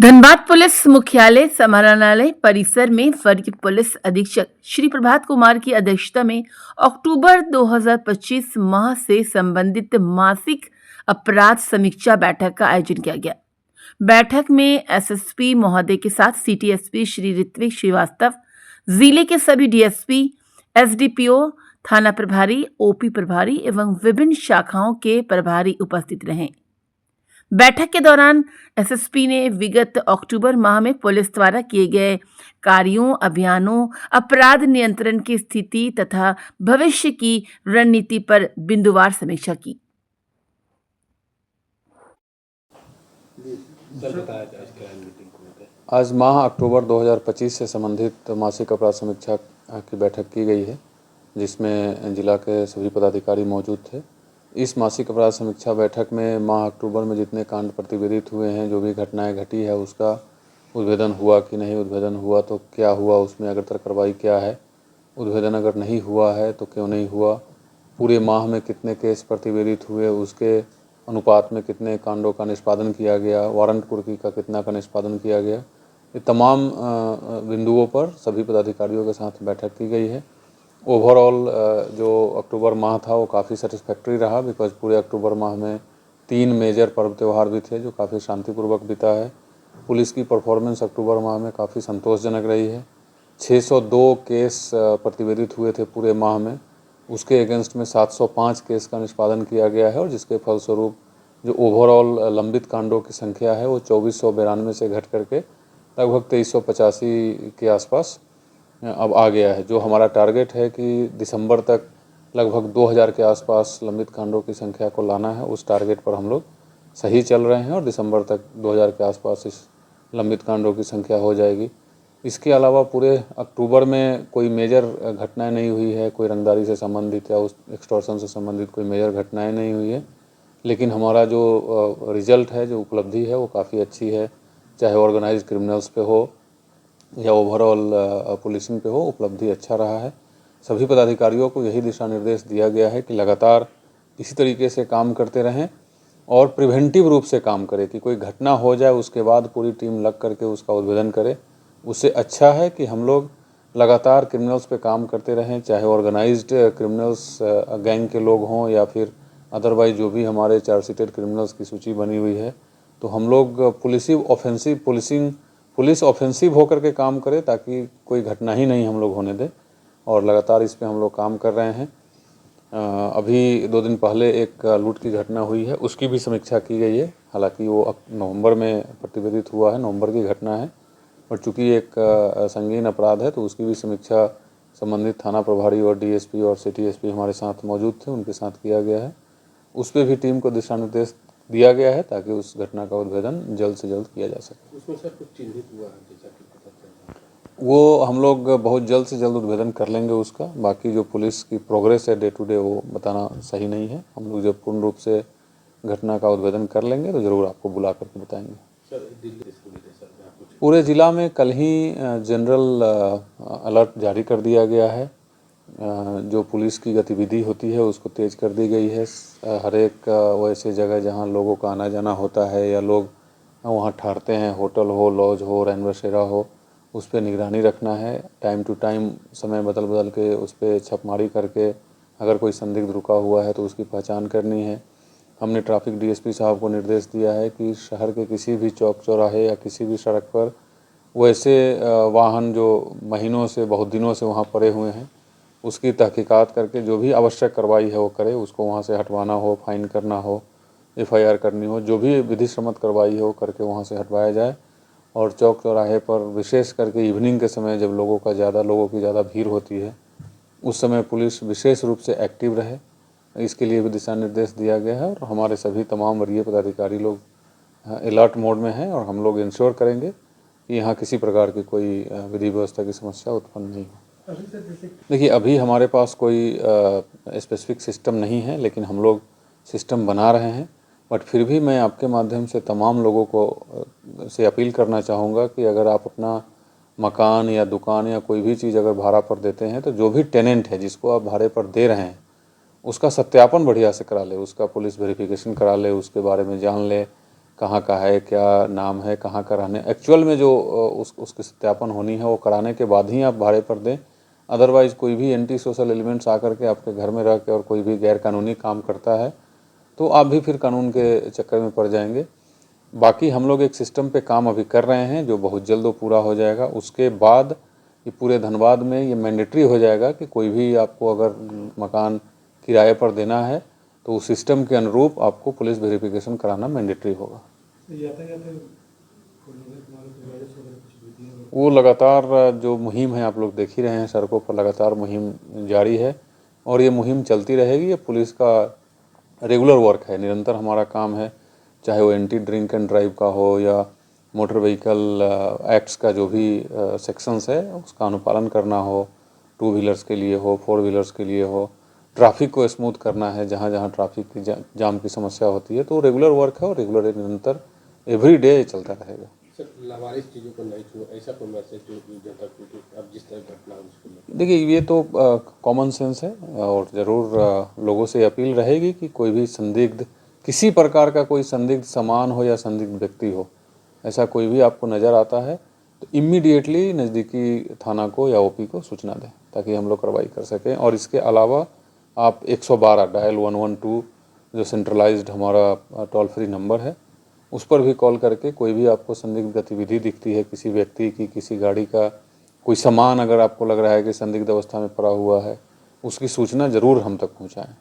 Dhanbad police मुख्यालय समाहरणालय परिसर में वरीय पुलिस अधीक्षक श्री प्रभात कुमार की अध्यक्षता में अक्टूबर 2025 माह से संबंधित मासिक अपराध समीक्षा बैठक का आयोजन किया गया। बैठक में एसएसपी महोदय के साथ सिटी एसपी श्री ऋत्विक श्रीवास्तव, जिले के सभी डीएसपी, एसडीपीओ, थाना प्रभारी, ओपी प्रभारी एवं विभिन्न शाखाओं के प्रभारी उपस्थित रहे। बैठक के दौरान एसएसपी ने विगत अक्टूबर माह में पुलिस द्वारा किए गए कार्यों, अभियानों, अपराध नियंत्रण की स्थिति तथा भविष्य की रणनीति पर बिंदुवार समीक्षा की। आज माह अक्टूबर 2025 से संबंधित मासिक अपराध समीक्षा की बैठक की गई है, जिसमें जिला के सभी पदाधिकारी मौजूद थे। इस मासिक अपराध समीक्षा बैठक में माह अक्टूबर में जितने कांड प्रतिवेदित हुए हैं, जो भी घटनाएं घटी है, उसका उद्भेदन हुआ कि नहीं, उद्भेदन हुआ तो क्या हुआ, उसमें अग्रतर कार्रवाई क्या है, उद्भेदन अगर नहीं हुआ है तो क्यों नहीं हुआ, पूरे माह में कितने केस प्रतिवेदित हुए, उसके अनुपात में कितने कांडों का निष्पादन किया गया, वारंट कुर्की का कितना का निष्पादन किया गया, ये तमाम बिंदुओं पर सभी पदाधिकारियों के साथ बैठक की गई है। ओवरऑल जो अक्टूबर माह था वो काफ़ी सेटिस्फैक्ट्री रहा, बिकॉज पूरे अक्टूबर माह में 3 मेजर पर्व त्यौहार भी थे जो काफ़ी शांतिपूर्वक बीता है। पुलिस की परफॉर्मेंस अक्टूबर माह में काफ़ी संतोषजनक रही है। 602 केस प्रतिवेदित हुए थे पूरे माह में, उसके अगेंस्ट में 705 केस का निष्पादन किया गया है, और जिसके फलस्वरूप जो ओवरऑल लंबित कांडों की संख्या है वो 2492 से घट करके लगभग 2385 के आसपास अब आ गया है। जो हमारा टारगेट है कि दिसंबर तक लगभग 2000 के आसपास लंबित कांडों की संख्या को लाना है, उस टारगेट पर हम लोग सही चल रहे हैं और दिसंबर तक 2000 के आसपास इस लंबित कांडों की संख्या हो जाएगी। इसके अलावा पूरे अक्टूबर में कोई मेजर घटनाएं नहीं हुई है, कोई रंगदारी से संबंधित या उस एक्सटॉर्शन से संबंधित कोई मेजर घटनाएं नहीं हुई है, लेकिन हमारा जो रिजल्ट है, जो उपलब्धि है, वो काफ़ी अच्छी है। चाहे ऑर्गेनाइज्ड क्रिमिनल्स पे हो या ओवरऑल पुलिसिंग पे हो, उपलब्धि अच्छा रहा है। सभी पदाधिकारियों को यही दिशा निर्देश दिया गया है कि लगातार इसी तरीके से काम करते रहें और प्रिवेंटिव रूप से काम करें, कि कोई घटना हो जाए उसके बाद पूरी टीम लग करके उसका उद्भेदन करे। उससे अच्छा है कि हम लोग लगातार क्रिमिनल्स पे काम करते रहें, चाहे ऑर्गेनाइज्ड क्रिमिनल्स गैंग के लोग हों या फिर अदरवाइज जो भी हमारे चार्जशीटेड क्रिमिनल्स की सूची बनी हुई है। तो हम लोग पुलिस ऑफेंसिव होकर के काम करे, ताकि कोई घटना ही नहीं हम लोग होने दें, और लगातार इस पे हम लोग काम कर रहे हैं। अभी 2 दिन पहले एक लूट की घटना हुई है, उसकी भी समीक्षा की गई है। हालांकि वो नवंबर में प्रतिवेदित हुआ है, नवंबर की घटना है, और चूँकि एक संगीन अपराध है तो उसकी भी समीक्षा संबंधित थाना प्रभारी और डीएसपी और सिटी एसपी हमारे साथ मौजूद थे, उनके साथ किया गया है। उस पर भी टीम को दिशा निर्देश दिया गया है ताकि उस घटना का उद्भेदन जल्द से जल्द किया जा सके। उसमें सर कुछ चिन्हित हुआ है जैसा कि पता चल रहा है? वो हम लोग बहुत जल्द से जल्द उद्भेदन कर लेंगे उसका। बाकी जो पुलिस की प्रोग्रेस है डे टू डे, वो बताना सही नहीं है। हम लोग जब पूर्ण रूप से घटना का उद्भेदन कर लेंगे तो ज़रूर आपको बुला करके बताएंगे। सर दिल्ली सर कुछ पूरे ज़िला में कल ही जनरल अलर्ट जारी कर दिया गया है। जो पुलिस की गतिविधि होती है उसको तेज़ कर दी गई है। हर एक वैसे जगह जहाँ लोगों का आना जाना होता है या लोग वहाँ ठहरते हैं, होटल हो, लॉज हो, रैन बसेरा हो, उस पर निगरानी रखना है। टाइम टू टाइम समय बदल बदल के उस पर छापेमारी करके अगर कोई संदिग्ध रुका हुआ है तो उसकी पहचान करनी है। हमने ट्रैफिक डीएसपी साहब को निर्देश दिया है कि शहर के किसी भी चौक चौराहे या किसी भी सड़क पर वैसे वाहन जो महीनों से, बहुत दिनों से वहाँ पड़े हुए हैं, उसकी तहकीकात करके जो भी आवश्यक कार्रवाई है वो करे। उसको वहाँ से हटवाना हो, फाइन करना हो, एफआईआर करनी हो, जो भी विधि सम्मत कार्रवाई है वो करके वहाँ से हटवाया जाए। और चौक चौराहे पर विशेष करके इवनिंग के समय जब लोगों की ज़्यादा भीड़ होती है, उस समय पुलिस विशेष रूप से एक्टिव रहे, इसके लिए भी दिशा निर्देश दिया गया है। और हमारे सभी तमाम वरीय पदाधिकारी लोग अलर्ट मोड में हैं, और हम लोग इंश्योर करेंगे कि यहाँ किसी प्रकार की कोई विधि व्यवस्था की समस्या उत्पन्न नहीं हो। देखिए, अभी हमारे पास कोई स्पेसिफिक सिस्टम नहीं है, लेकिन हम लोग सिस्टम बना रहे हैं। बट फिर भी मैं आपके माध्यम से तमाम लोगों को से अपील करना चाहूँगा कि अगर आप अपना मकान या दुकान या कोई भी चीज़ अगर भाड़ा पर देते हैं, तो जो भी टेनेंट है जिसको आप भाड़े पर दे रहे हैं, उसका सत्यापन बढ़िया से करा ले, उसका पुलिस वेरिफिकेशन करा ले, उसके बारे में जान ले, कहाँ का है, क्या नाम है, कहाँ का रहने, एक्चुअल में जो उसकी सत्यापन होनी है वो कराने के बाद ही आप भाड़े पर दें। अदरवाइज़ कोई भी एंटी सोशल एलिमेंट्स आकर के आपके घर में रह के और कोई भी गैर कानूनी काम करता है तो आप भी फिर कानून के चक्कर में पड़ जाएंगे। बाकी हम लोग एक सिस्टम पे काम अभी कर रहे हैं जो बहुत जल्द वो पूरा हो जाएगा। उसके बाद ये पूरे धनबाद में ये मैंडेटरी हो जाएगा कि कोई भी आपको अगर मकान किराए पर देना है तो उस सिस्टम के अनुरूप आपको पुलिस वेरिफिकेशन कराना मैंडेटरी होगा। वो लगातार जो मुहिम है आप लोग देख ही रहे हैं, सड़कों पर लगातार मुहिम जारी है और ये मुहिम चलती रहेगी। ये पुलिस का रेगुलर वर्क है, निरंतर हमारा काम है, चाहे वो एंटी ड्रिंक एंड ड्राइव का हो या मोटर व्हीकल एक्ट्स का जो भी सेक्शंस है उसका अनुपालन करना हो, 2 व्हीलर्स के लिए हो, 4 व्हीलर्स के लिए हो, ट्रैफिक को स्मूथ करना है जहाँ जहाँ ट्रैफिक की जाम की समस्या होती है। तो रेगुलर वर्क है और रेगुलर निरंतर एवरी डे चलता रहेगा। सर, लावारिस चीज़ों को नहीं छुओ, ऐसा कोई मैसेज जो जनता को अब जिस तरह घटना हो उसको? देखिए ये तो कॉमन सेंस है और ज़रूर लोगों से अपील रहेगी कि कोई भी संदिग्ध, किसी प्रकार का कोई संदिग्ध सामान हो या संदिग्ध व्यक्ति हो, ऐसा कोई भी आपको नज़र आता है तो इमीडिएटली नज़दीकी थाना को या ओपी को सूचना दें ताकि हम लोग कार्रवाई कर सकें। और इसके अलावा आप 112 डायल 112 जो सेंट्रलाइज्ड हमारा टोल फ्री नंबर है उस पर भी कॉल करके कोई भी आपको संदिग्ध गतिविधि दिखती है, किसी व्यक्ति की, किसी गाड़ी का कोई सामान अगर आपको लग रहा है कि संदिग्ध अवस्था में पड़ा हुआ है, उसकी सूचना ज़रूर हम तक पहुंचाएं।